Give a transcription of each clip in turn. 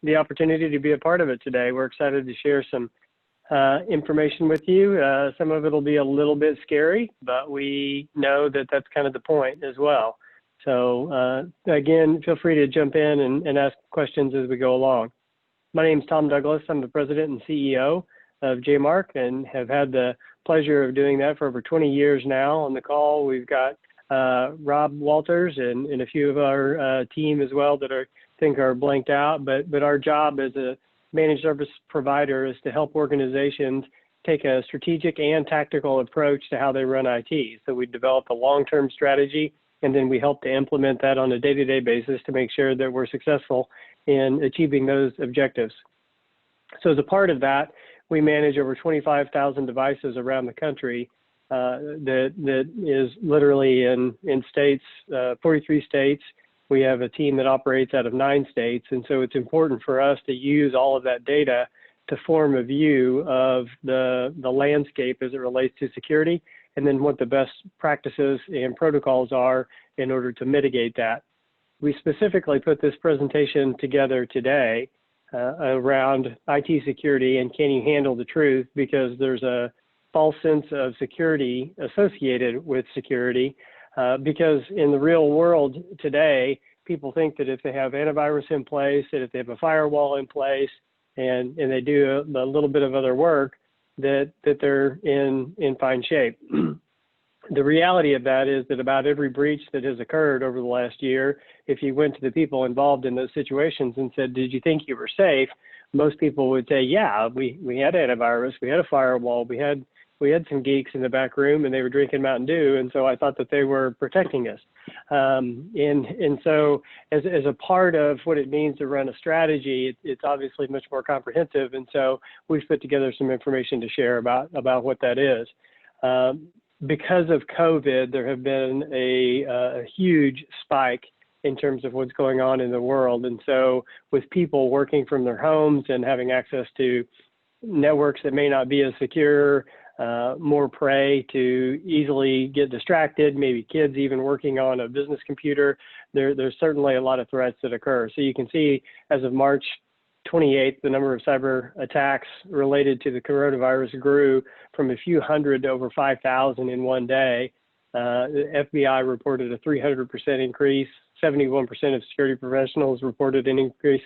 the opportunity to be a part of it today. We're excited to share some information with you. Some of it will be a little bit scary, but we know that that's kind of the point as well. So again, feel free to jump in and ask questions as we go along. My name is Tom Douglas. I'm the president and CEO of JMark and have had the pleasure of doing that for over 20 years now. On the call, we've got Rob Walters and a few of our team as well that I think are blanked out. But our job as a managed service provider is to help organizations take a strategic and tactical approach to how they run IT. So we develop a long-term strategy, and then we help to implement that on a day-to-day basis to make sure that we're successful in achieving those objectives. So as a part of that, we manage over 25,000 devices around the country that is literally in states, 43 states. We have a team that operates out of 9 states, and so it's important for us to use all of that data to form a view of the landscape as it relates to security, and then what the best practices and protocols are in order to mitigate that. We specifically put this presentation together today around IT security and can you handle the truth, because there's a false sense of security associated with security. Because in the real world today, people think that if they have antivirus in place, that if they have a firewall in place, and they do a little bit of other work, that they're in fine shape. The reality of that is that about every breach that has occurred over the last year, if you went to the people involved in those situations and said, did you think you were safe? Most people would say, yeah, we had antivirus, we had a firewall, we had some geeks in the back room and they were drinking Mountain Dew, and so I thought that they were protecting us. And so as a part of what it means to run a strategy, it's obviously much more comprehensive, and so we've put together some information to share about what that is. Because of COVID, there have been a huge spike in terms of what's going on in the world, and so with people working from their homes and having access to networks that may not be as secure, more prey to easily get distracted, maybe kids even working on a business computer, there's certainly a lot of threats that occur. So you can see as of March 28th, the number of cyber attacks related to the coronavirus grew from a few hundred to over 5,000 in one day. The FBI reported a 300% increase, 71% of security professionals reported an increase.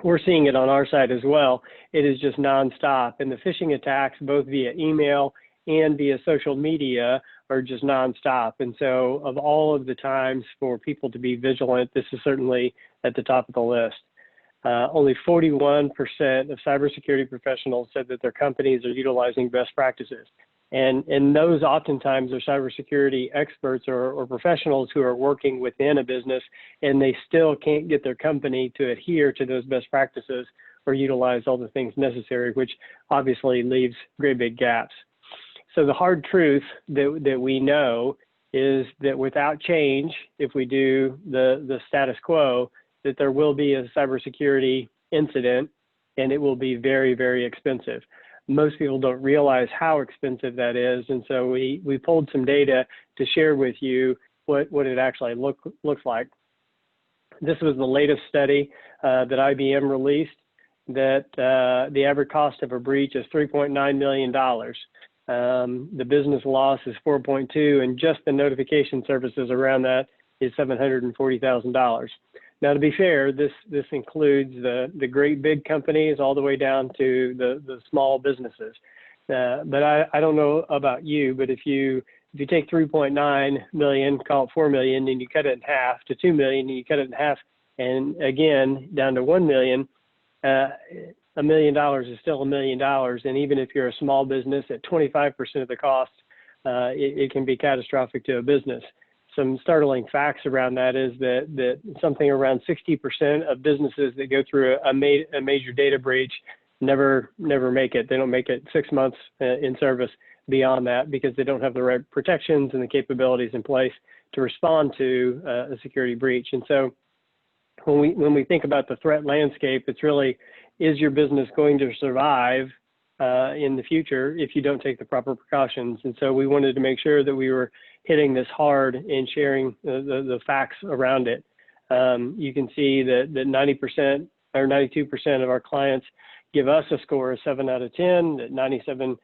We're seeing it on our side as well. It is just nonstop. And the phishing attacks, both via email and via social media, are just nonstop. And so of all of the times for people to be vigilant, this is certainly at the top of the list. Only 41% of cybersecurity professionals said that their companies are utilizing best practices. And those oftentimes are cybersecurity experts or professionals who are working within a business, and they still can't get their company to adhere to those best practices or utilize all the things necessary, which obviously leaves great big gaps. So the hard truth that we know is that without change, if we do the status quo, that there will be a cybersecurity incident, and it will be very, very expensive. Most people don't realize how expensive that is, and so we pulled some data to share with you what it actually looks like. This was the latest study that IBM released, that the average cost of a breach is $3.9 million. The business loss is 4.2, and just the notification services around that is $740,000. Now, to be fair, this includes the great big companies all the way down to the small businesses. But I don't know about you, but if you take 3.9 million, call it 4 million, and you cut it in half to 2 million, and you cut it in half, and again down to 1 million, $1 million is still $1 million. And even if you're a small business, at 25% of the cost, it can be catastrophic to a business. Some startling facts around that is that something around 60% of businesses that go through a major data breach never make it. They don't make it 6 months in service beyond that, because they don't have the right protections and the capabilities in place to respond to a security breach. And so when we think about the threat landscape, it's really, is your business going to survive in the future if you don't take the proper precautions? And so we wanted to make sure that we were hitting this hard and sharing the facts around it. You can see that 90% or 92% of our clients give us a score of 7 out of 10, at 97%,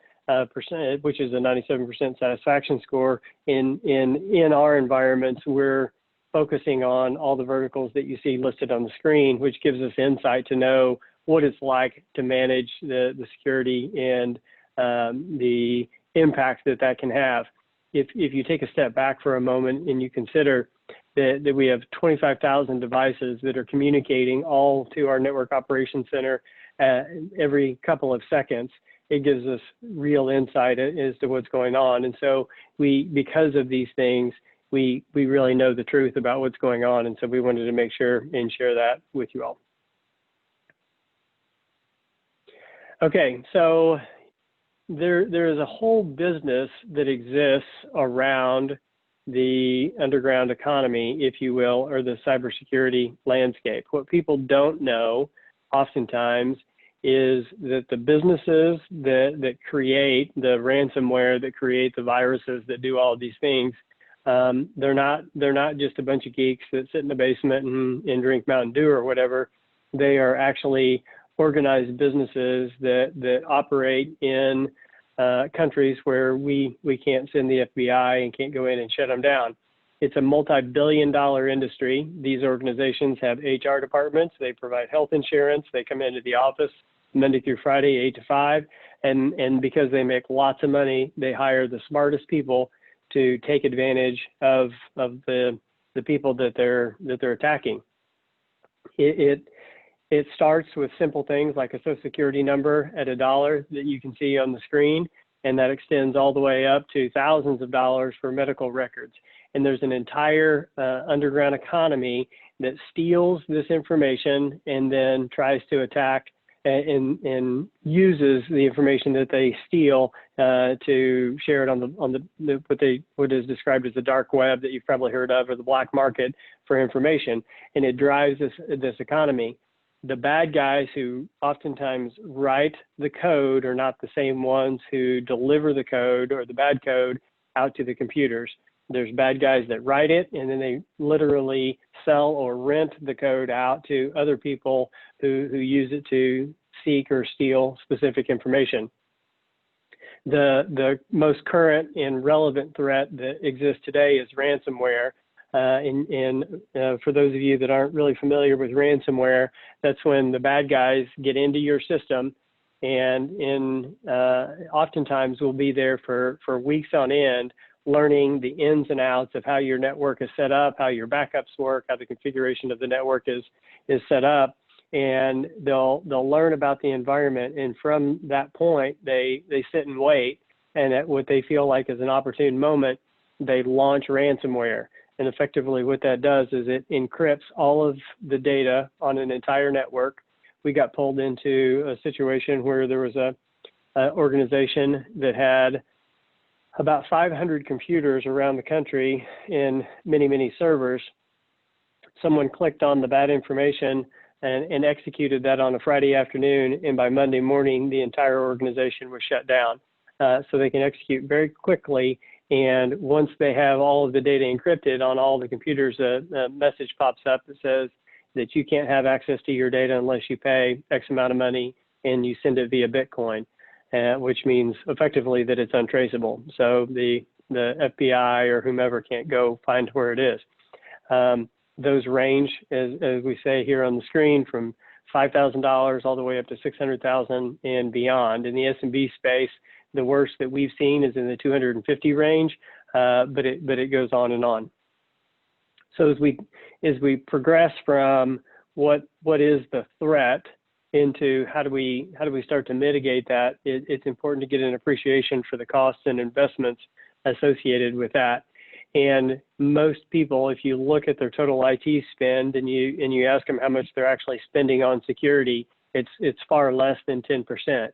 which is a 97% satisfaction score. In our environments, we're focusing on all the verticals that you see listed on the screen, which gives us insight to know what it's like to manage the security and the impact that can have. If you take a step back for a moment and you consider that we have 25,000 devices that are communicating all to our network operations center every couple of seconds, it gives us real insight as to what's going on. And so because of these things, we really know the truth about what's going on. And so we wanted to make sure and share that with you all. Okay, so there is a whole business that exists around the underground economy, if you will, or the cybersecurity landscape. What people don't know oftentimes is that the businesses that create the ransomware, that create the viruses, that do all of these things, they're not just a bunch of geeks that sit in the basement and drink Mountain Dew or whatever. They are actually organized businesses that operate in countries where we can't send the FBI and can't go in and shut them down. It's a multi-billion-dollar industry. These organizations have HR departments. They provide health insurance. They come into the office Monday through Friday, 8 to 5. And because they make lots of money, they hire the smartest people to take advantage of the people that they're attacking. It starts with simple things like a Social Security number at $1 that you can see on the screen, and that extends all the way up to thousands of dollars for medical records. And there's an entire underground economy that steals this information and then tries to attack and uses the information that they steal to share it on what is described as the dark web that you've probably heard of, or the black market for information. And it drives this economy. The bad guys who oftentimes write the code are not the same ones who deliver the code or the bad code out to the computers. There's bad guys that write it, and then they literally sell or rent the code out to other people who use it to seek or steal specific information. The most current and relevant threat that exists today is ransomware. For those of you that aren't really familiar with ransomware, that's when the bad guys get into your system and oftentimes will be there for weeks on end, learning the ins and outs of how your network is set up, how your backups work, how the configuration of the network is set up, and they'll learn about the environment. And from that point, they sit and wait, and at what they feel like is an opportune moment, they launch ransomware. And effectively what that does is it encrypts all of the data on an entire network. We got pulled into a situation where there was an organization that had about 500 computers around the country in many, many servers. Someone clicked on the bad information and executed that on a Friday afternoon, and by Monday morning, the entire organization was shut down. So they can execute very quickly. And once they have all of the data encrypted on all the computers, a message pops up that says that you can't have access to your data unless you pay X amount of money and you send it via Bitcoin, which means effectively that it's untraceable. So the FBI or whomever can't go find where it is. Those range, as we say here on the screen, from $5,000 all the way up to $600,000 and beyond. In the SMB space, the worst that we've seen is in the 250 range, but it goes on and on. So as we progress from what is the threat into how do we start to mitigate that, it's important to get an appreciation for the costs and investments associated with that. And most people, if you look at their total IT spend and you ask them how much they're actually spending on security, it's far less than 10%.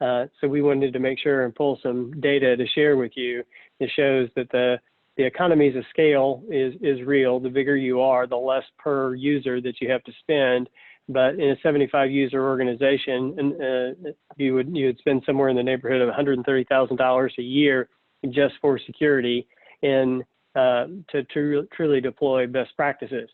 So we wanted to make sure and pull some data to share with you that shows that the economies of scale is real. The bigger you are, the less per user that you have to spend. But in a 75 user organization, you would spend somewhere in the neighborhood of $130,000 a year just for security and to truly deploy best practices.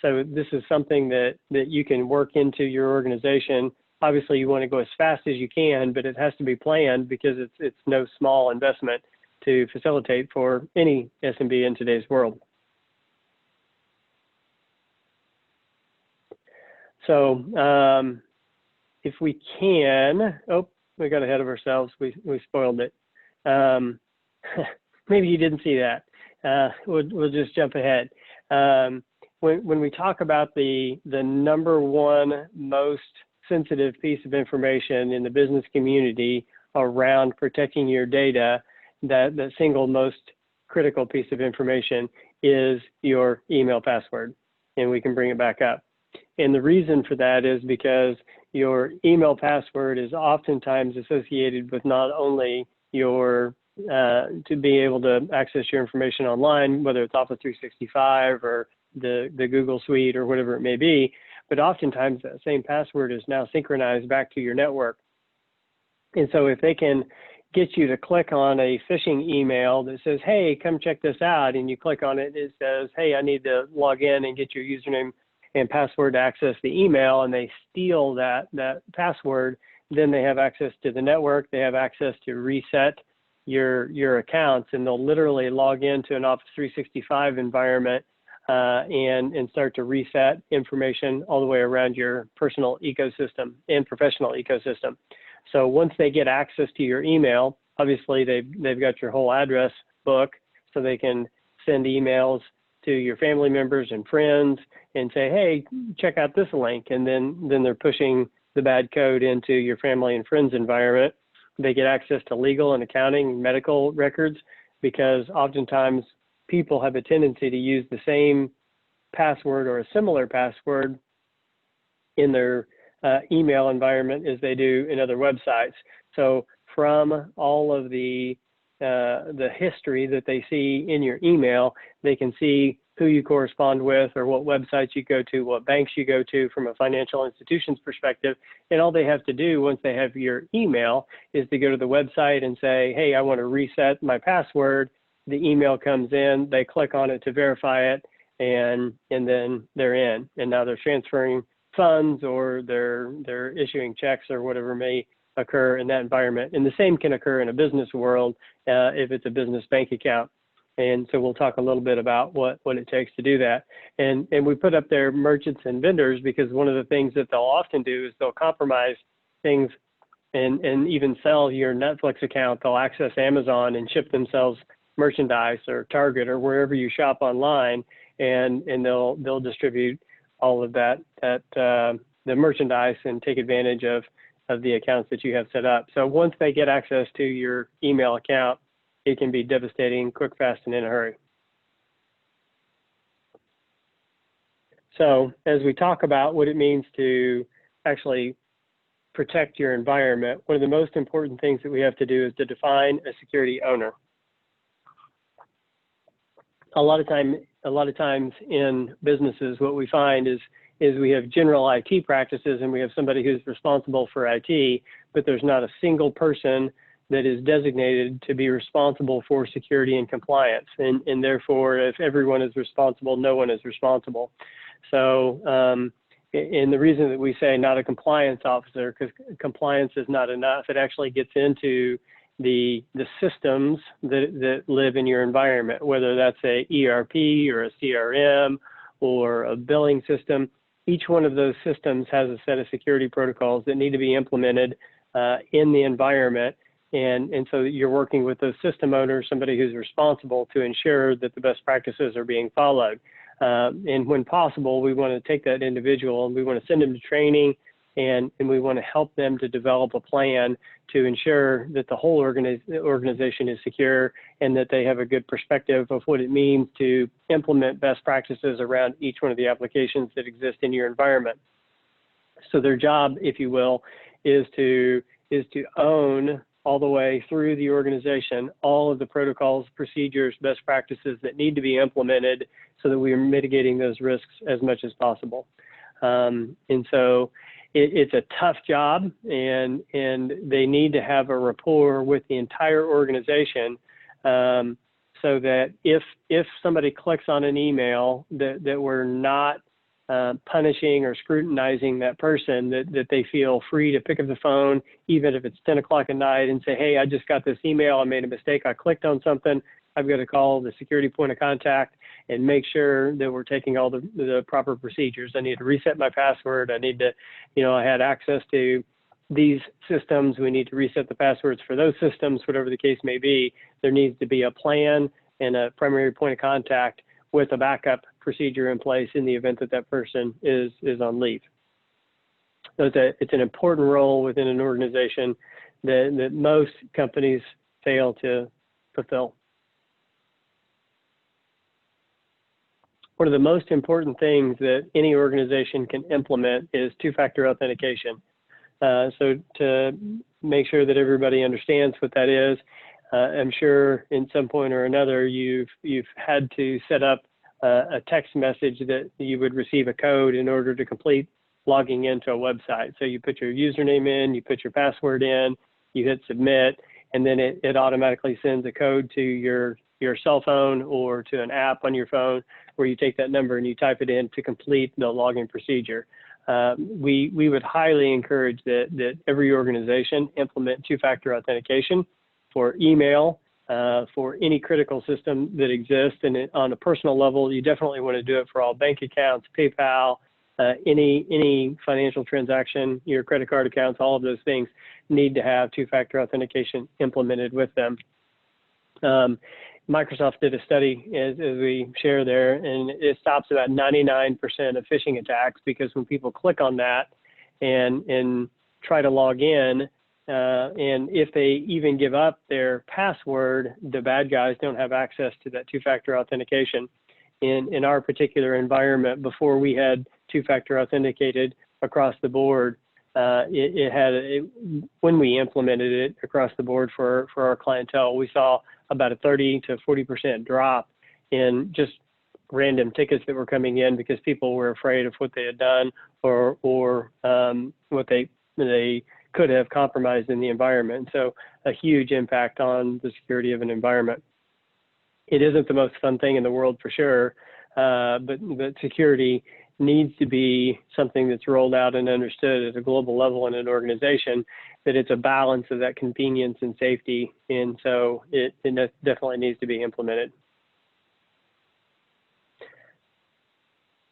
So this is something that you can work into your organization. Obviously, you want to go as fast as you can, but it has to be planned because it's no small investment to facilitate for any SMB in today's world. So if we can, oh, we got ahead of ourselves. We spoiled it. Maybe you didn't see that. We'll just jump ahead. When we talk about the number one most sensitive piece of information in the business community around protecting your data, that the single most critical piece of information is your email password, and we can bring it back up. And the reason for that is because your email password is oftentimes associated with not only your to be able to access your information online, whether it's Office 365 or the Google Suite or whatever it may be, but oftentimes that same password is now synchronized back to your network. And so if they can get you to click on a phishing email that says, hey, come check this out, and you click on it, it says, hey, I need to log in and get your username and password to access the email, and they steal that password, then they have access to the network, they have access to reset your accounts, and they'll literally log into an Office 365 environment and start to reset information all the way around your personal ecosystem and professional ecosystem. So once they get access to your email, obviously they've got your whole address book, so they can send emails to your family members and friends and say, hey, check out this link. And then they're pushing the bad code into your family and friends environment. They get access to legal and accounting, medical records, because oftentimes people have a tendency to use the same password or a similar password in their email environment as they do in other websites. So from all of the history that they see in your email, they can see who you correspond with or what websites you go to, what banks you go to from a financial institution's perspective. And all they have to do once they have your email is to go to the website and say, hey, I want to reset my password. The email comes in, they click on it to verify it, and then they're in. And now they're transferring funds or they're issuing checks or whatever may occur in that environment. And the same can occur in a business world if it's a business bank account. And so we'll talk a little bit about what it takes to do that. And we put up there merchants and vendors because one of the things that they'll often do is they'll compromise things and even sell your Netflix account. They'll access Amazon and ship themselves merchandise or Target or wherever you shop online, and they'll distribute all of that the merchandise and take advantage of the accounts that you have set up. So once they get access to your email account, it can be devastating, quick, fast, and in a hurry. So as we talk about what it means to actually protect your environment, one of the most important things that we have to do is to define a security owner. A lot of times in businesses, what we find is we have general IT practices and we have somebody who's responsible for IT, but there's not a single person that is designated to be responsible for security and compliance. And therefore, if everyone is responsible, no one is responsible. So, and the reason that we say not a compliance officer, because compliance is not enough, it actually gets into the systems that live in your environment, whether that's a ERP or a CRM or a billing system. Each one of those systems has a set of security protocols that need to be implemented in the environment. And so you're working with those system owners, somebody who's responsible to ensure that the best practices are being followed. And when possible, we want to take that individual and we want to send them to training, and we want to help them to develop a plan to ensure that the whole organization is secure and that they have a good perspective of what it means to implement best practices around each one of the applications that exist in your environment. So their job, if you will, is to own all the way through the organization all of the protocols, procedures, best practices that need to be implemented so that we are mitigating those risks as much as possible. And so it's a tough job, and they need to have a rapport with the entire organization so that if somebody clicks on an email that we're not punishing or scrutinizing that person, that they feel free to pick up the phone, even if it's 10 o'clock at night, and say, hey, I just got this email, I made a mistake, I clicked on something, I've got to call the security point of contact and make sure that we're taking all the proper procedures. I need to reset my password. I need to, I had access to these systems. We need to reset the passwords for those systems, whatever the case may be. There needs to be a plan and a primary point of contact with a backup procedure in place in the event that that person is on leave. So it's an important role within an organization that most companies fail to fulfill. One of the most important things that any organization can implement is two-factor authentication. So to make sure that everybody understands what that is, I'm sure in some point or another you've had to set up a text message that you would receive a code in order to complete logging into a website. So you put your username in, you put your password in, you hit submit, and then it automatically sends a code to your cell phone or to an app on your phone where you take that number and you type it in to complete the login procedure. We would highly encourage that every organization implement two-factor authentication for email, for any critical system that exists. And on a personal level, you definitely want to do it for all bank accounts, PayPal, any financial transaction, your credit card accounts, all of those things need to have two-factor authentication implemented with them. Microsoft did a study, as we share there, and it stops about 99% of phishing attacks, because when people click on that and try to log in, and if they even give up their password, the bad guys don't have access to that two-factor authentication. In our particular environment, before we had two-factor authenticated across the board, when we implemented it across the board for our clientele, we saw about a 30 to 40% drop in just random tickets that were coming in because people were afraid of what they had done or what they could have compromised in the environment. So a huge impact on the security of an environment. It isn't the most fun thing in the world for sure, but security needs to be something that's rolled out and understood at a global level in an organization, that it's a balance of that convenience and safety. And so it definitely needs to be implemented.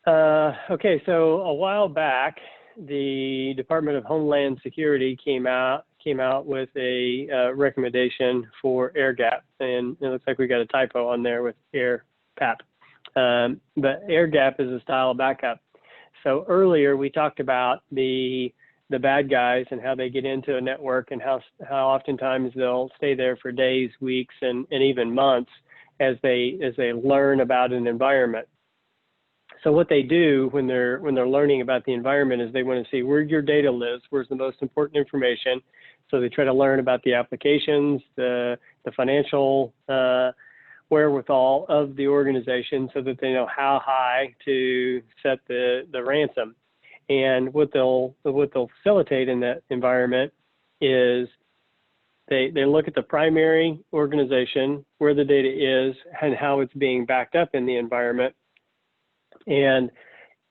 Okay, so a while back, the Department of Homeland Security came out with a recommendation for air gap, and it looks like we got a typo on there with air PAP. But air gap is a style of backup. So earlier we talked about the bad guys and how they get into a network and how oftentimes they'll stay there for days, weeks, and even months as they learn about an environment. So what they do when they're learning about the environment is they want to see where your data lives, where's the most important information. So they try to learn about the applications, the financial wherewithal of the organization, so that they know how high to set the ransom. And what they'll facilitate in that environment is they look at the primary organization, where the data is, and how it's being backed up in the environment. And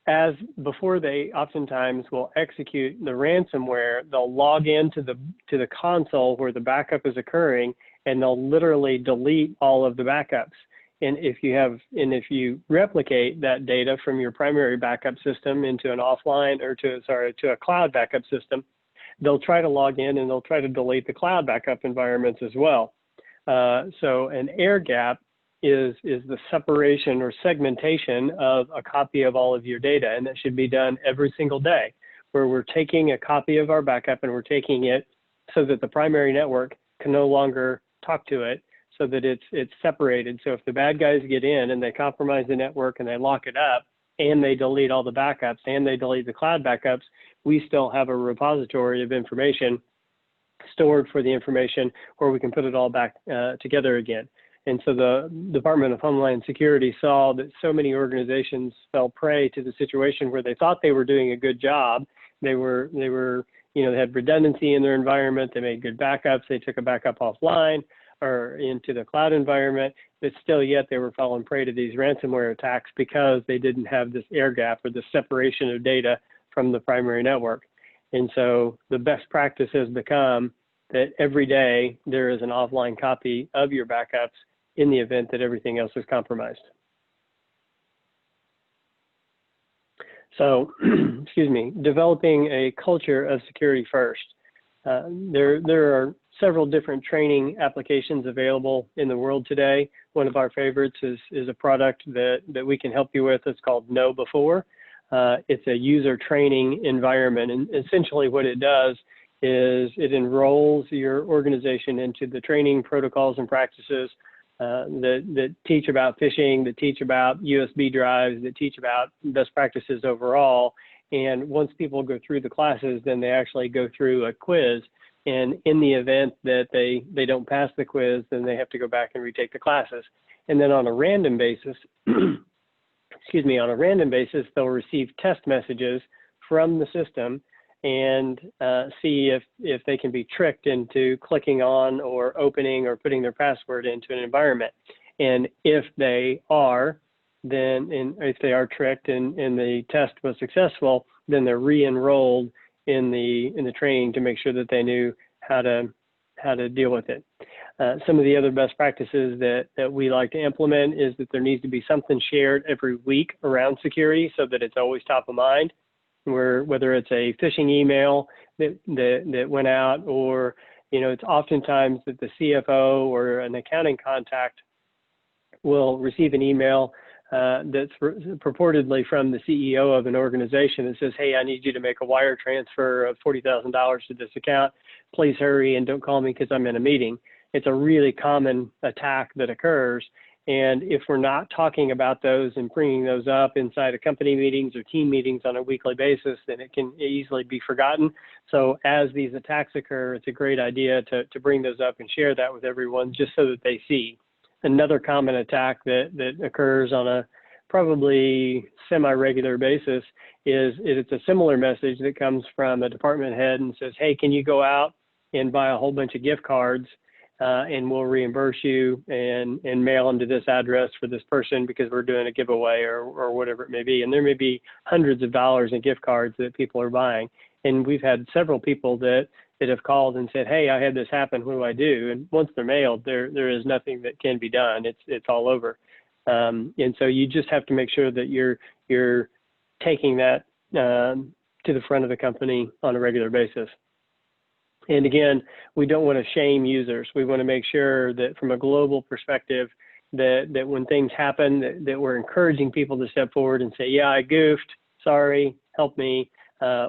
as before they oftentimes will execute the ransomware, they'll log into the console where the backup is occurring, and they'll literally delete all of the backups. And if you replicate that data from your primary backup system into an offline or to a cloud backup system, they'll try to log in and they'll try to delete the cloud backup environments as well. So an air gap is the separation or segmentation of a copy of all of your data, and that should be done every single day, where we're taking a copy of our backup and we're taking it so that the primary network can no longer talk to it, so that it's separated. So if the bad guys get in and they compromise the network and they lock it up and they delete all the backups and they delete the cloud backups, we still have a repository of information stored for the information where we can put it all back together again. And so the Department of Homeland Security saw that so many organizations fell prey to the situation where they thought they were doing a good job. They had redundancy in their environment. They made good backups. They took a backup offline, or into the cloud environment, but still yet they were falling prey to these ransomware attacks because they didn't have this air gap or the separation of data from the primary network. And so the best practice has become that every day there is an offline copy of your backups in the event that everything else is compromised. So, excuse me, developing a culture of security first. There are several different training applications available in the world today. One of our favorites is a product that we can help you with. It's called KnowBe4. It's a user training environment, and essentially what it does is it enrolls your organization into the training protocols and practices that teach about phishing, that teach about USB drives, that teach about best practices overall. And once people go through the classes, then they actually go through a quiz. And in the event that they don't pass the quiz, then they have to go back and retake the classes. And then on a random basis, excuse me, on a random basis, they'll receive test messages from the system and see if they can be tricked into clicking on or opening or putting their password into an environment. And if they are, then if they are tricked and the test was successful, then they're re-enrolled in the training to make sure that they knew how to deal with it. Some of the other best practices that we like to implement is that there needs to be something shared every week around security so that it's always top of mind. Whether it's a phishing email that went out, or it's oftentimes that the CFO or an accounting contact will receive an email that's purportedly from the CEO of an organization that says, hey, I need you to make a wire transfer of $40,000 to this account. Please hurry and don't call me because I'm in a meeting. It's a really common attack that occurs. And if we're not talking about those and bringing those up inside of company meetings or team meetings on a weekly basis, then it can easily be forgotten. So as these attacks occur, it's a great idea to bring those up and share that with everyone just so that they see. Another common attack that occurs on a probably semi-regular basis is it's a similar message that comes from a department head and says, hey, can you go out and buy a whole bunch of gift cards and we'll reimburse you and mail them to this address for this person because we're doing a giveaway or whatever it may be. And there may be hundreds of dollars in gift cards that people are buying. And we've had several people that have called and said, hey, I had this happen, what do I do? And once they're mailed, there is nothing that can be done. It's all over. And so you just have to make sure that you're taking that to the front of the company on a regular basis. And again, we don't want to shame users. We want to make sure that from a global perspective, that when things happen, that we're encouraging people to step forward and say, yeah, I goofed, sorry, help me.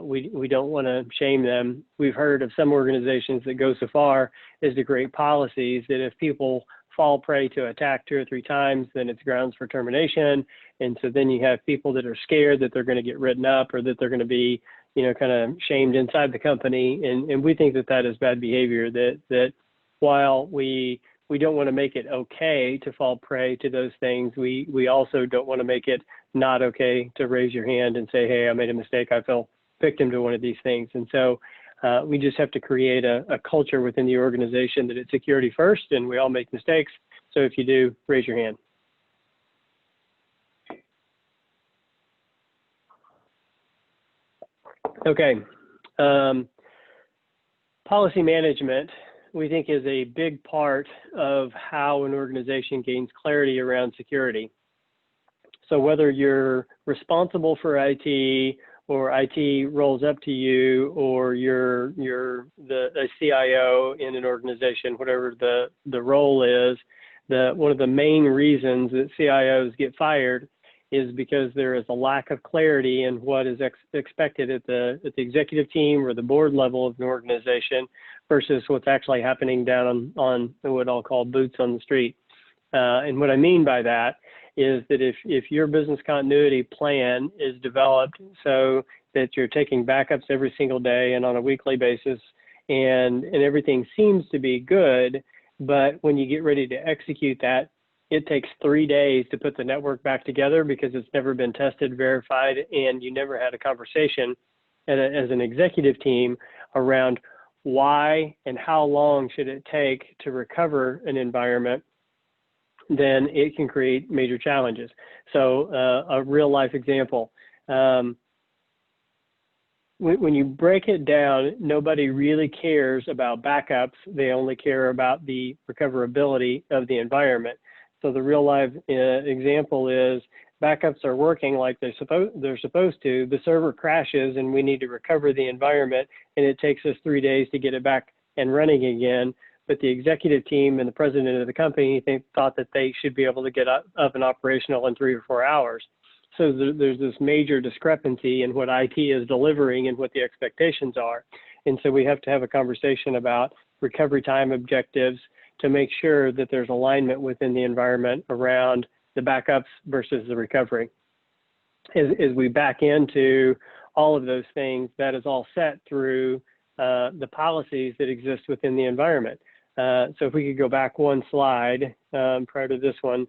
We don't want to shame them. We've heard of some organizations that go so far as to create policies that if people fall prey to attack 2 or 3 times, then it's grounds for termination. And so then you have people that are scared that they're going to get written up or that they're going to be kind of shamed inside the company. And we think that is bad behavior, that while we don't want to make it okay to fall prey to those things, we also don't want to make it not okay to raise your hand and say, hey, I made a mistake. I fell victim to one of these things. And so we just have to create a culture within the organization that it's security first, and we all make mistakes. So if you do, raise your hand. Okay. Policy management, we think, is a big part of how an organization gains clarity around security. So whether you're responsible for IT or IT rolls up to you, or you're a CIO in an organization, whatever the role is, one of the main reasons that CIOs get fired is because there is a lack of clarity in what is expected at the executive team or the board level of an organization versus what's actually happening down on what I'll call boots on the street. And what I mean by that is that if your business continuity plan is developed so that you're taking backups every single day and on a weekly basis, and everything seems to be good, but when you get ready to execute that, it takes 3 days to put the network back together because it's never been tested, verified, and you never had a conversation as an executive team around why and how long should it take to recover an environment, then it can create major challenges. So a real life example, when you break it down, nobody really cares about backups. They only care about the recoverability of the environment. So the real life example is backups are working like they're supposed to. The server crashes and we need to recover the environment, and it takes us 3 days to get it back and running again. But the executive team and the president of the company thought that they should be able to get up and operational in 3 or 4 hours. So there's this major discrepancy in what IT is delivering and what the expectations are. And so we have to have a conversation about recovery time objectives to make sure that there's alignment within the environment around the backups versus the recovery. As we back into all of those things, that is all set through the policies that exist within the environment. So if we could go back one slide prior to this one.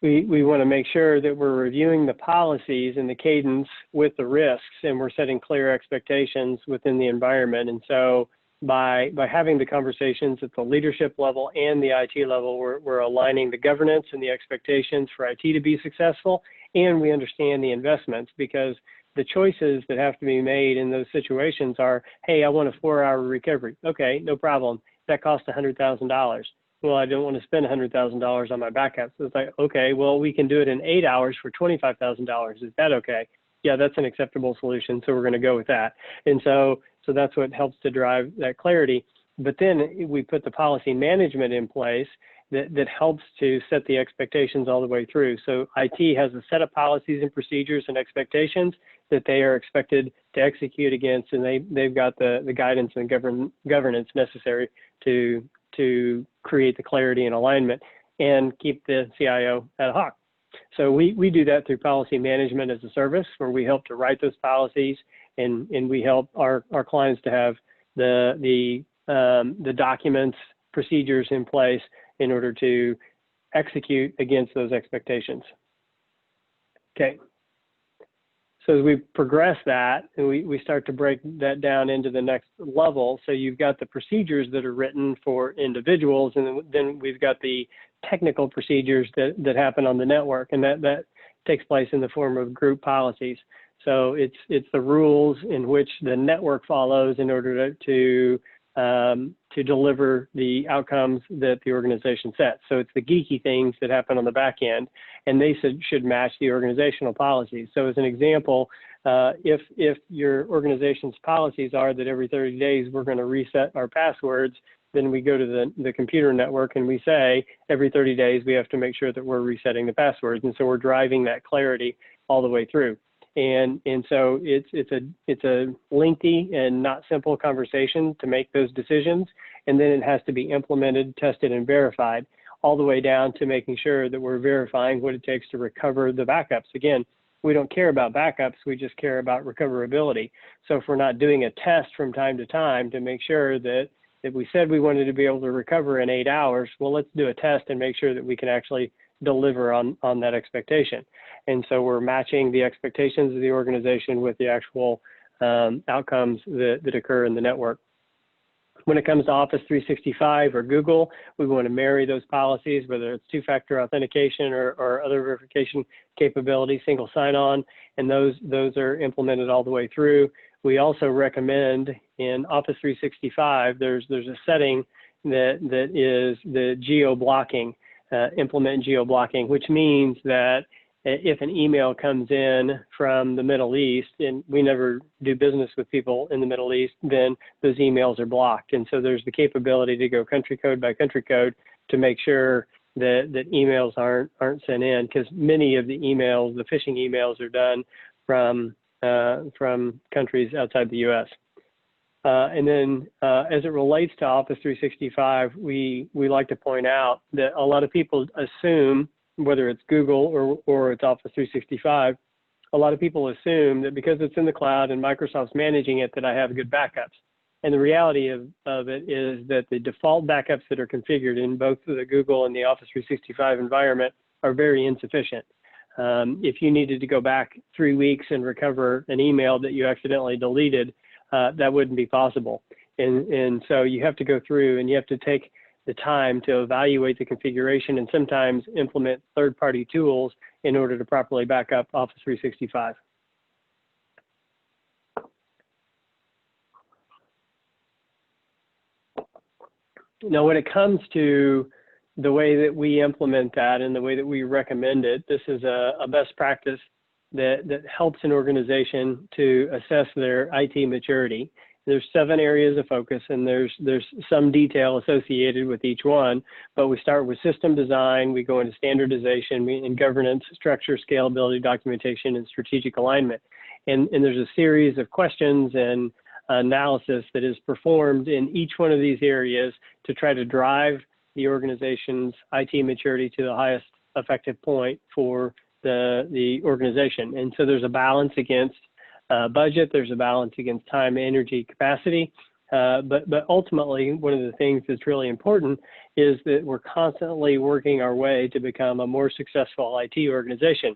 We want to make sure that we're reviewing the policies and the cadence with the risks, and we're setting clear expectations within the environment. And so by having the conversations at the leadership level and the IT level, we're aligning the governance and the expectations for IT to be successful, and we understand the investments, because the choices that have to be made in those situations are, hey, I want a 4-hour recovery. Okay, no problem. That costs $100,000. Well, I don't want to spend $100,000 on my backup. So it's like, okay, well, we can do it in 8 hours for $25,000. Is that okay? Yeah, that's an acceptable solution. So we're going to go with that. And so that's what helps to drive that clarity. But then we put the policy management in place that helps to set the expectations all the way through. So IT has a set of policies and procedures and expectations that they are expected to execute against, and they've got the guidance and governance necessary to create the clarity and alignment and keep the CIO ad hoc. So we do that through policy management as a service, where we help to write those policies, and we help our clients to have the documents, procedures in place in order to execute against those expectations. Okay. So as we progress that, and we start to break that down into the next level. So you've got the procedures that are written for individuals, and then we've got the technical procedures that happen on the network, and that takes place in the form of group policies. So it's the rules in which the network follows in order to deliver the outcomes that the organization sets. So it's the geeky things that happen on the back end, and they should match the organizational policies. So as an example, if your organization's policies are that every 30 days we're going to reset our passwords, then we go to the computer network and we say every 30 days we have to make sure that we're resetting the passwords. And so we're driving that clarity all the way through. And so it's a lengthy and not simple conversation to make those decisions, and then it has to be implemented, tested, and verified, all the way down to making sure that we're verifying what it takes to recover the backups. Again, we don't care about backups, we just care about recoverability. So if we're not doing a test from time to time to make sure that if we said we wanted to be able to recover in 8 hours, well, let's do a test and make sure that we can actually deliver on that expectation. And so we're matching the expectations of the organization with the actual outcomes that occur in the network. When it comes to Office 365 or Google, we want to marry those policies, whether it's two-factor authentication or other verification capabilities, single sign-on, and those are implemented all the way through. We also recommend in Office 365, there's a setting that is the geo-blocking, implement geo-blocking, which means that if an email comes in from the Middle East, and we never do business with people in the Middle East, then those emails are blocked. And so there's the capability to go country code by country code to make sure that emails aren't sent in, because many of the emails, the phishing emails, are done from countries outside the U.S. And then as it relates to Office 365, we like to point out that a lot of people assume, whether it's Google or it's Office 365, a lot of people assume that because it's in the cloud and Microsoft's managing it, that I have good backups. And the reality of it is that the default backups that are configured in both the Google and the Office 365 environment are very insufficient. If you needed to go back 3 weeks and recover an email that you accidentally deleted, that wouldn't be possible. And so you have to go through and you have to take the time to evaluate the configuration and sometimes implement third-party tools in order to properly back up Office 365. Now, when it comes to the way that we implement that and the way that we recommend it, this is a best practice that helps an organization to assess their IT maturity. There's 7 areas of focus, and there's some detail associated with each one, but we start with system design, we go into standardization, and governance, structure, scalability, documentation, and strategic alignment. And there's a series of questions and analysis that is performed in each one of these areas to try to drive the organization's IT maturity to the highest effective point for the organization. And so there's a balance against budget, there's a balance against time, energy, capacity, but ultimately one of the things that's really important is that we're constantly working our way to become a more successful IT organization.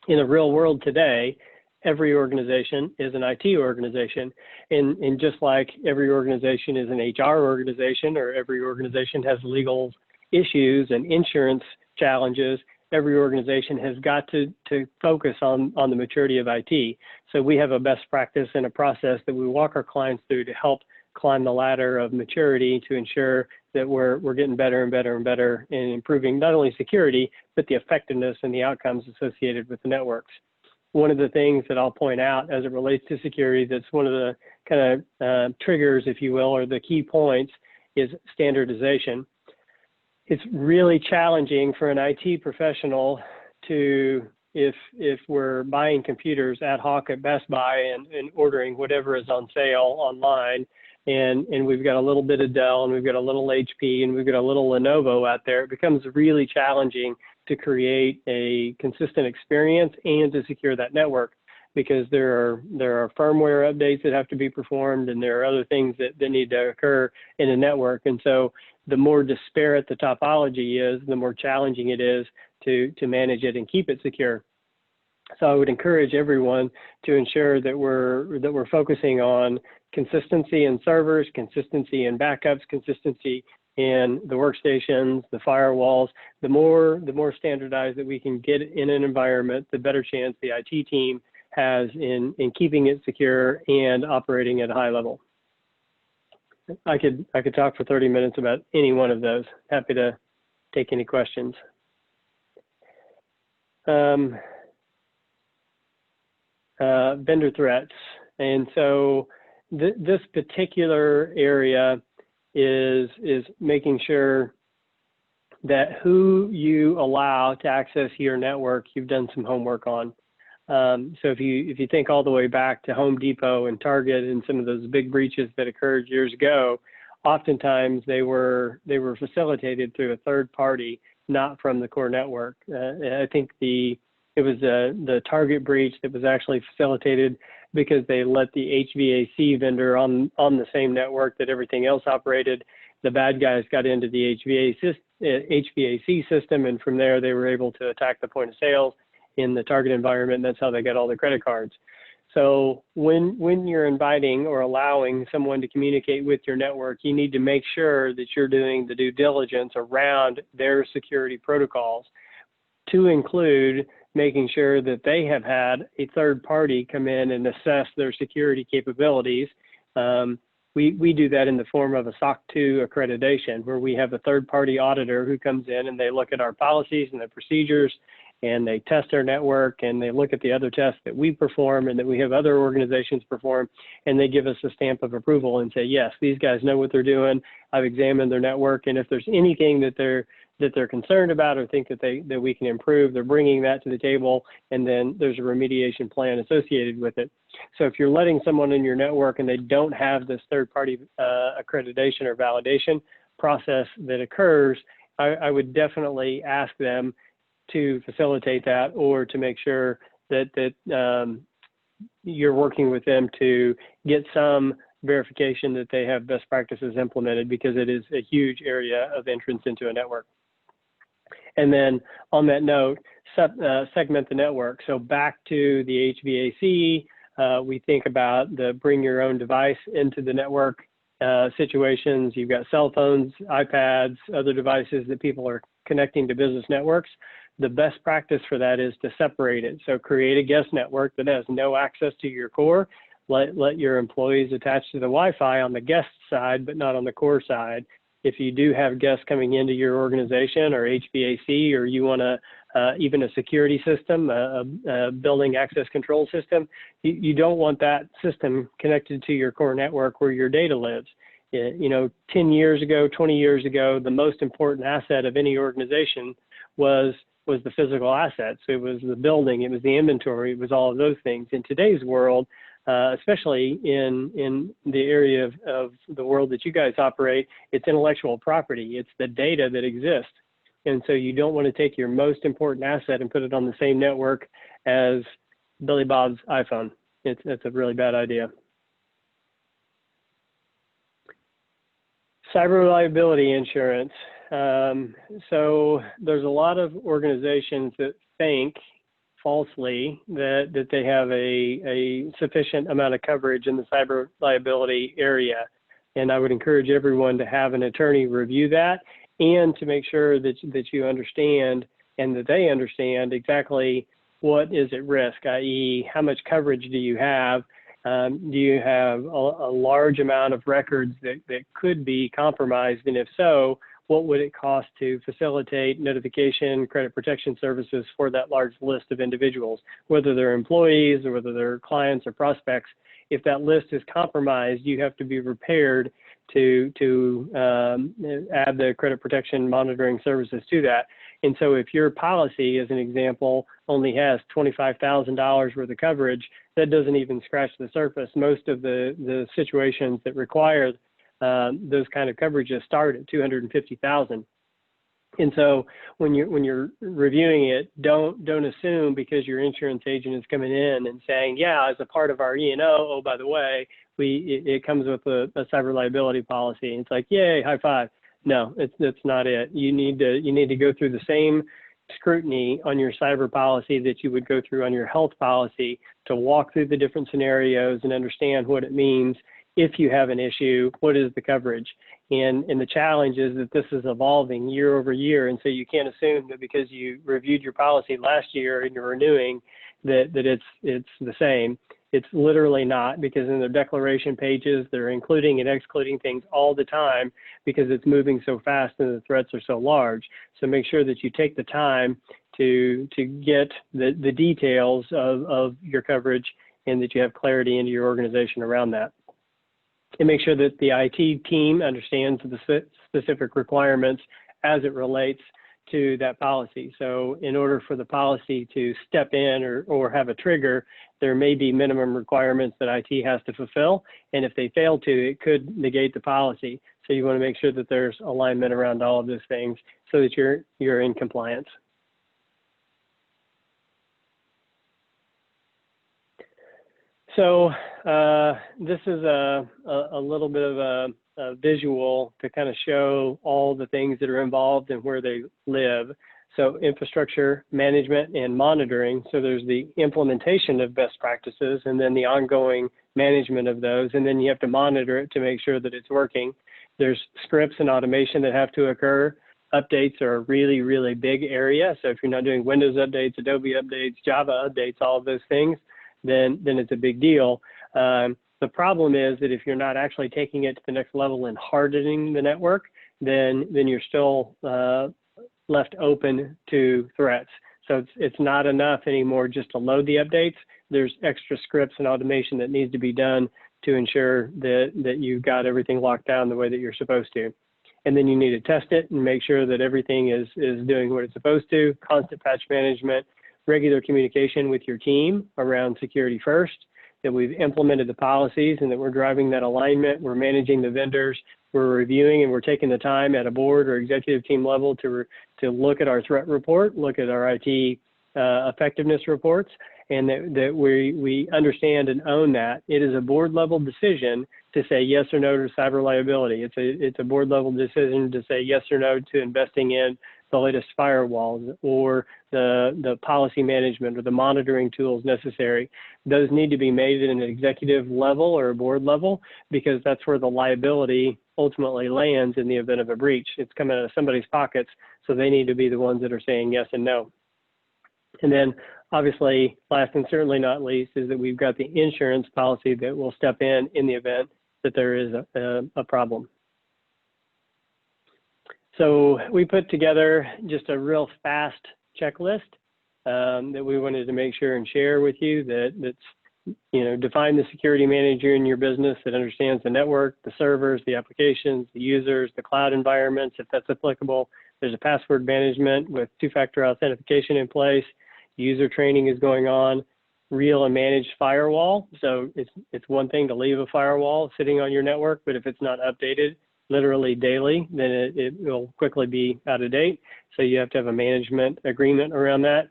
In the real world today, every organization is an IT organization, and just like every organization is an HR organization, or every organization has legal issues and insurance challenges, every organization has got to focus on the maturity of IT. So we have a best practice and a process that we walk our clients through to help climb the ladder of maturity to ensure that we're getting better and better and better in improving not only security, but the effectiveness and the outcomes associated with the networks. One of the things that I'll point out as it relates to security that's one of the kind of triggers, if you will, or the key points is standardization. It's really challenging for an IT professional to, if we're buying computers ad hoc at Best Buy and ordering whatever is on sale online, and we've got a little bit of Dell and we've got a little HP and we've got a little Lenovo out there, it becomes really challenging to create a consistent experience and to secure that network, because there are firmware updates that have to be performed, and there are other things that need to occur in a network. And so the more disparate the topology is, the more challenging it is to manage it and keep it secure. So I would encourage everyone to ensure that we're focusing on consistency in servers, consistency in backups, consistency in the workstations, the firewalls. The more standardized that we can get in an environment, the better chance the IT team has in keeping it secure and operating at a high level. I could talk for 30 minutes about any one of those. Happy to take any questions. Vendor threats. And so this particular area is making sure that who you allow to access your network, you've done some homework on. So if you think all the way back to Home Depot and Target and some of those big breaches that occurred years ago, oftentimes they were facilitated through a third party, not from the core network. I think it was the Target breach that was actually facilitated because they let the HVAC vendor on the same network that everything else operated. The bad guys got into the HVAC system, and from there they were able to attack the point of sales in the Target environment, and that's how they got all the credit cards. So when you're inviting or allowing someone to communicate with your network, you need to make sure that you're doing the due diligence around their security protocols, to include making sure that they have had a third party come in and assess their security capabilities. We do that in the form of a SOC 2 accreditation, where we have a third party auditor who comes in and they look at our policies and the procedures, and they test our network, and they look at the other tests that we perform and that we have other organizations perform, and they give us a stamp of approval and say, yes, these guys know what they're doing. I've examined their network, and if there's anything that they're concerned about or think that we can improve, they're bringing that to the table, and then there's a remediation plan associated with it. So if you're letting someone in your network and they don't have this third-party accreditation or validation process that occurs, I would definitely ask them to facilitate that, or to make sure that you're working with them to get some verification that they have best practices implemented, because it is a huge area of entrance into a network. And then on that note, segment the network. So back to the HVAC We think about the bring your own device into the network situations. You've got cell phones, iPads, other devices that people are connecting to business networks. The best practice for that is to separate it. So create a guest network that has no access to your core. Let your employees attach to the Wi-Fi on the guest side, but not on the core side. If you do have guests coming into your organization or HVAC, or you want to even a security system, a building access control system, you don't want that system connected to your core network where your data lives. 10 years ago, 20 years ago, the most important asset of any organization was the physical assets. It was the building, it was the inventory, it was all of those things. In today's world, especially in the area of the world that you guys operate, it's intellectual property. It's the data that exists. And so you don't want to take your most important asset and put it on the same network as Billy Bob's iPhone. It's a really bad idea. Cyber reliability insurance. So there's a lot of organizations that think falsely that they have a sufficient amount of coverage in the cyber liability area. And I would encourage everyone to have an attorney review that, and to make sure that you understand and that they understand exactly what is at risk, i.e. how much coverage do you have? Do you have a large amount of records that could be compromised? And if so, what would it cost to facilitate notification, credit protection services for that large list of individuals, whether they're employees or whether they're clients or prospects? If that list is compromised, you have to be prepared to add the credit protection monitoring services to that. And so if your policy, as an example, only has $25,000 worth of coverage, that doesn't even scratch the surface. Most of the situations that require those kind of coverages start at $250,000. And so when you're reviewing it, don't assume because your insurance agent is coming in and saying, yeah, as a part of our E&O, oh, by the way, it comes with a cyber liability policy. And it's like, yay, high five. No, that's not it. You need to go through the same scrutiny on your cyber policy that you would go through on your health policy, to walk through the different scenarios and understand what it means. If you have an issue, what is the coverage? And the challenge is that this is evolving year over year. And so you can't assume that because you reviewed your policy last year and you're renewing that it's the same. It's literally not, because in their declaration pages, they're including and excluding things all the time because it's moving so fast and the threats are so large. So make sure that you take the time to get the details of your coverage and that you have clarity into your organization around that. And make sure that the IT team understands the specific requirements as it relates to that policy. So in order for the policy to step in or have a trigger, there may be minimum requirements that IT has to fulfill. And if they fail to, it could negate the policy. So you want to make sure that there's alignment around all of those things so that you're in compliance. So this is a little bit of a visual to kind of show all the things that are involved and where they live. So infrastructure management and monitoring. So there's the implementation of best practices and then the ongoing management of those. And then you have to monitor it to make sure that it's working. There's scripts and automation that have to occur. Updates are a really, really big area. So if you're not doing Windows updates, Adobe updates, Java updates, all of those things, then it's a big deal. The problem is that if you're not actually taking it to the next level and hardening the network, then you're still left open to threats. So it's not enough anymore just to load the updates. There's extra scripts and automation that needs to be done to ensure that you've got everything locked down the way that you're supposed to. And then you need to test it and make sure that everything is doing what it's supposed to. Constant patch management, regular communication with your team around security first, that we've implemented the policies and that we're driving that alignment, we're managing the vendors, we're reviewing and we're taking the time at a board or executive team level to look at our threat report, look at our IT effectiveness reports, and that we understand and own that. It is a board level decision to say yes or no to cyber liability. It's a board level decision to say yes or no to investing in the latest firewalls or the policy management or the monitoring tools necessary. Those need to be made at an executive level or a board level, because that's where the liability ultimately lands in the event of a breach. It's coming out of somebody's pockets, so they need to be the ones that are saying yes and no. And then obviously, last and certainly not least, is that we've got the insurance policy that will step in the event that there is a problem. So we put together just a real fast checklist that we wanted to make sure and share with you, that's, define the security manager in your business that understands the network, the servers, the applications, the users, the cloud environments, if that's applicable. There's a password management with two-factor authentication in place. User training is going on. Real and managed firewall. So it's one thing to leave a firewall sitting on your network, but if it's not updated literally daily, then it will quickly be out of date. So you have to have a management agreement around that.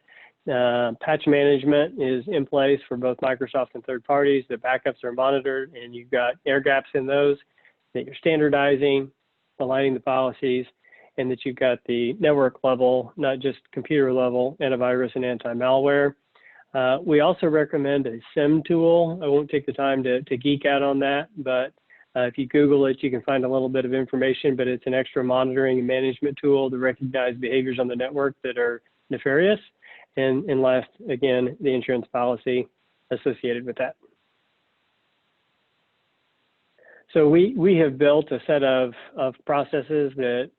Patch management is in place for both Microsoft and third parties. The backups are monitored, and you've got air gaps in those that you're standardizing, aligning the policies, and that you've got the network level, not just computer level, antivirus and anti-malware. We also recommend a SIEM tool. I won't take the time to geek out on that, but if you Google it, you can find a little bit of information, but it's an extra monitoring and management tool to recognize behaviors on the network that are nefarious. And last, again, the insurance policy associated with that. So we have built a set of processes that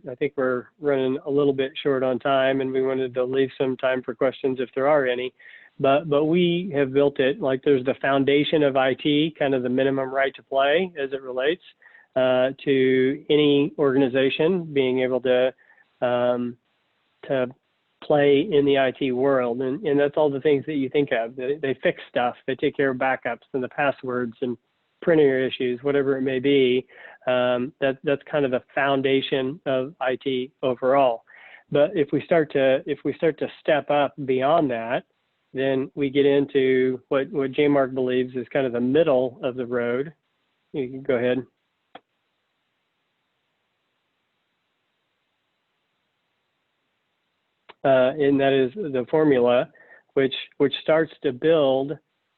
I think we're running a little bit short on time, and we wanted to leave some time for questions if there are any. But we have built it like there's the foundation of IT, kind of the minimum right to play as it relates to any organization being able to play in the IT world. And that's all the things that you think of. They fix stuff, they take care of backups and the passwords and printer issues, whatever it may be. That's kind of the foundation of IT overall. But if we start to step up beyond that, then we get into what JMark believes is kind of the middle of the road. You can go ahead. And that is the formula, which starts to build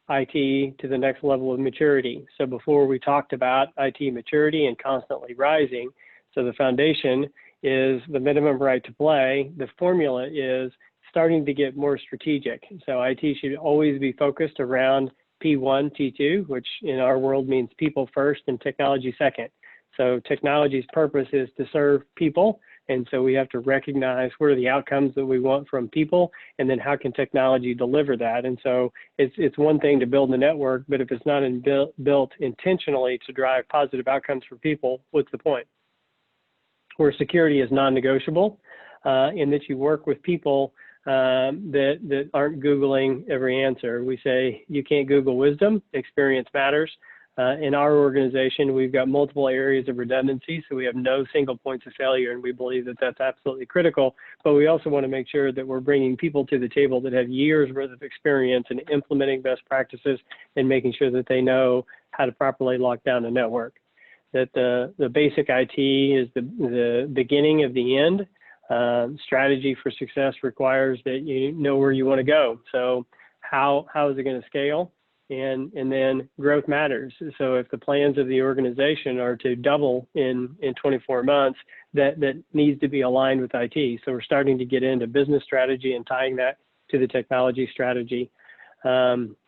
IT to the next level of maturity. So before we talked about IT maturity and constantly rising. So the foundation is the minimum right to play. The formula is starting to get more strategic. So IT should always be focused around P1, T2, which in our world means people first and technology second. So technology's purpose is to serve people. And so we have to recognize what are the outcomes that we want from people, and then how can technology deliver that. And so it's one thing to build the network, but if it's not built intentionally to drive positive outcomes for people, what's the point? Where security is non-negotiable, in that you work with people that aren't Googling every answer. We say you can't Google wisdom, experience matters. In our organization, we've got multiple areas of redundancy, so we have no single points of failure, and we believe that that's absolutely critical. But we also want to make sure that we're bringing people to the table that have years worth of experience in implementing best practices and making sure that they know how to properly lock down a network. That the basic IT is the beginning of the end. Strategy for success requires that you know where you want to go. So how is it going to scale? And then growth matters. So if the plans of the organization are to double in 24 months, that needs to be aligned with IT. So we're starting to get into business strategy and tying that to the technology strategy.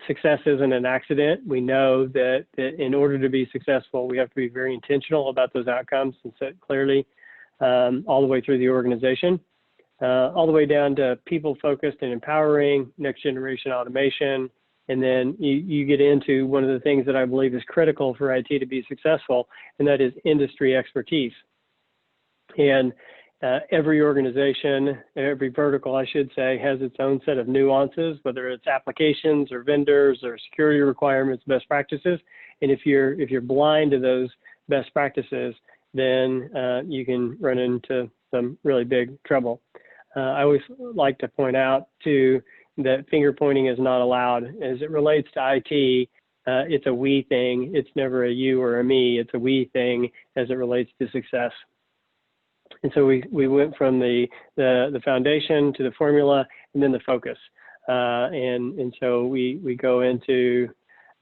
Success isn't an accident. We know that in order to be successful, we have to be very intentional about those outcomes and set clearly all the way through the organization, all the way down to people-focused and empowering, next-generation automation. And then you get into one of the things that I believe is critical for IT to be successful, and that is industry expertise. And every organization, every vertical, I should say, has its own set of nuances, whether it's applications or vendors or security requirements, best practices. And if you're blind to those best practices, then you can run into some really big trouble. I always like to point out, too, that finger pointing is not allowed. As it relates to IT, it's a we thing. It's never a you or a me. It's a we thing as it relates to success. And so we went from the foundation to the formula and then the focus. And so we go into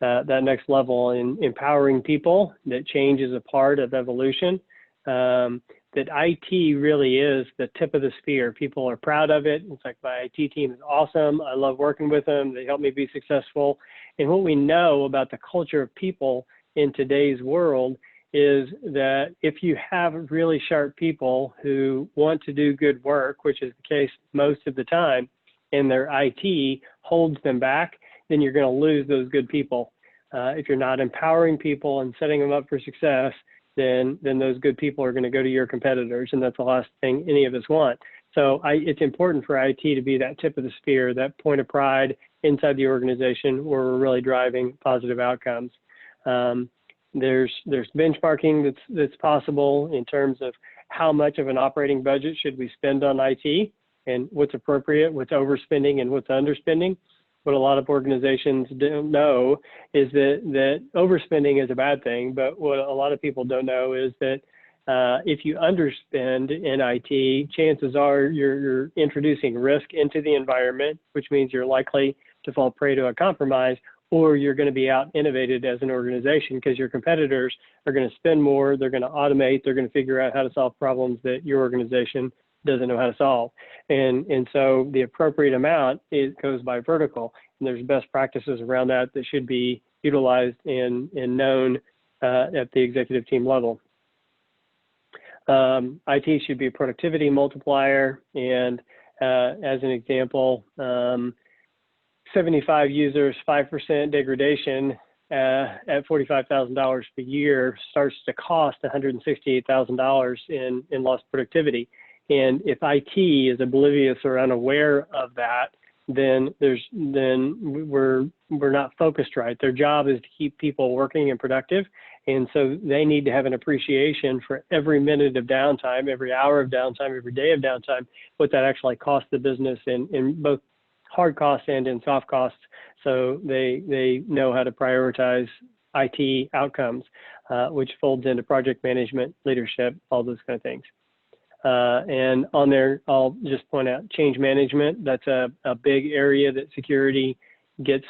that next level in empowering people, that change is a part of evolution, that IT really is the tip of the spear. People are proud of it. It's like, my IT team is awesome. I love working with them. They help me be successful. And what we know about the culture of people in today's world is that if you have really sharp people who want to do good work, which is the case most of the time, and their IT holds them back, then you're going to lose those good people. If you're not empowering people and setting them up for success, then those good people are going to go to your competitors, and that's the last thing any of us want. So it's important for IT to be that tip of the spear, that point of pride inside the organization where we're really driving positive outcomes. There's benchmarking that's possible in terms of how much of an operating budget should we spend on IT and what's appropriate, what's overspending and what's underspending. What a lot of organizations don't know is that overspending is a bad thing, but what a lot of people don't know is that if you underspend in IT, chances are you're introducing risk into the environment, which means you're likely to fall prey to a compromise, or you're going to be out innovated as an organization because your competitors are going to spend more, they're going to automate, they're going to figure out how to solve problems that your organization doesn't know how to solve. And so the appropriate amount goes by vertical, and there's best practices around that should be utilized and known at the executive team level. IT should be a productivity multiplier, and as an example, 75 users, 5% degradation at $45,000 per year starts to cost $168,000 in lost productivity. And if IT is oblivious or unaware of that, then we're not focused right. Their job is to keep people working and productive, and so they need to have an appreciation for every minute of downtime, every hour of downtime, every day of downtime, what that actually costs the business in both hard costs and in soft costs. So they know how to prioritize IT outcomes, which folds into project management, leadership, all those kind of things. And on there, I'll just point out change management. That's a big area that security gets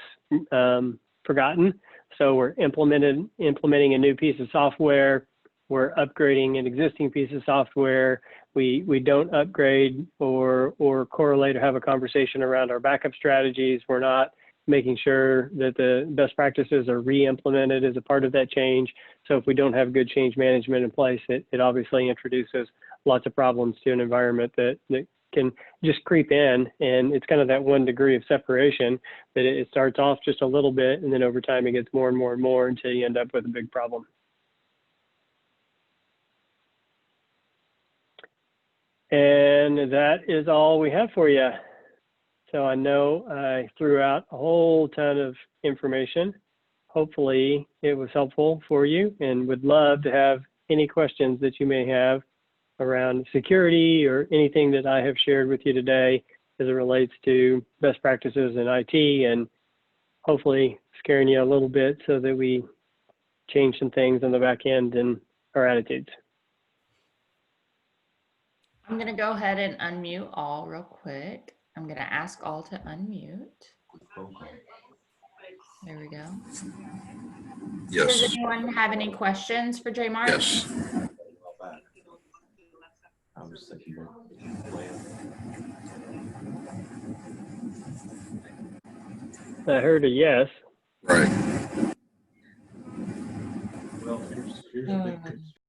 forgotten. So we're implementing a new piece of software. We're upgrading an existing piece of software. We don't upgrade or correlate or have a conversation around our backup strategies. We're not making sure that the best practices are re-implemented as a part of that change. So if we don't have good change management in place, it obviously introduces lots of problems to an environment that can just creep in. And it's kind of that 1 degree of separation that it starts off just a little bit, and then over time it gets more and more and more until you end up with a big problem. And that is all we have for you. So I know I threw out a whole ton of information. Hopefully it was helpful for you, and would love to have any questions that you may have around security or anything that I have shared with you today as it relates to best practices in IT, and hopefully scaring you a little bit so that we change some things on the back end and our attitudes. I'm going to go ahead and unmute all real quick. I'm going to ask all to unmute. There we go. Yes. Does anyone have any questions for J. Mark? Yes. I heard a yes. Right. Well, here's the big picture.